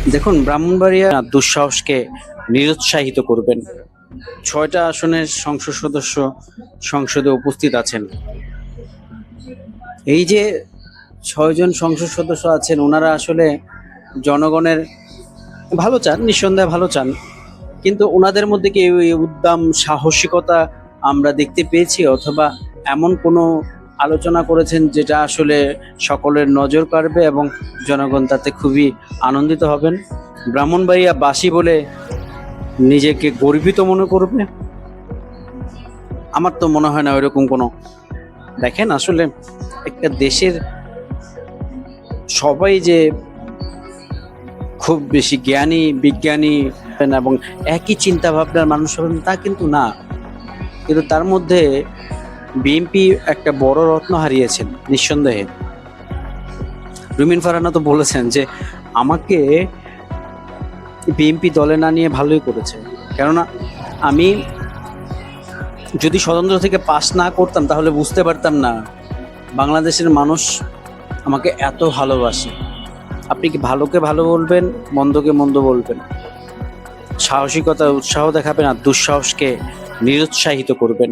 দেখুন, ব্রাহ্মণবাড়িয়া দুঃসাহসকে নিরুৎসাহিত করবেন। ৬টা আসনের সংসদ সদস্য সংসদে উপস্থিত আছেন। এই যে ৬ জন সংসদ সদস্য আছেন, ওনারা আসলে জনগণের ভালো চান, নিঃসন্দেহে ভালো চান। কিন্তু ওনাদের মধ্যে কি ওই উদ্দাম সাহসিকতা আমরা দেখতে পেয়েছি, অথবা এমন কোনো আলোচনা করেছেন যেটা আসলে সকলের নজর কাড়বে এবং জনগণ তাতে খুবই আনন্দিত হবেন? ব্রাহ্মণবাড়িয়া বাসী বলে নিজেকে গর্বিত মনে করবে? আমার তো মনে হয় না ওইরকম কোনো। দেখেন, আসলে একটা দেশের সবাই যে খুব বেশি জ্ঞানী বিজ্ঞানী এবং একই চিন্তা ভাবনার মানুষ হবেন তা কিন্তু না। কিন্তু তার মধ্যে বিএনপি একটা বড় রত্ন হারিয়েছেন নিঃসন্দেহে। রুমিন ফারহানা তো বলেছেন যে আমাকে বিএনপি দলে না নিয়ে ভালোই করেছে, কেননা আমি যদি স্বতন্ত্র থেকে পাস না করতাম তাহলে বুঝতে পারতাম না বাংলাদেশের মানুষ আমাকে এত ভালোবাসে। আপনি কি ভালোকে ভালো বলবেন, মন্দকে মন্দ বলবেন, সাহসিকতা উৎসাহ দেখাবেন আর দুঃসাহসকে নিরুৎসাহিত করবেন।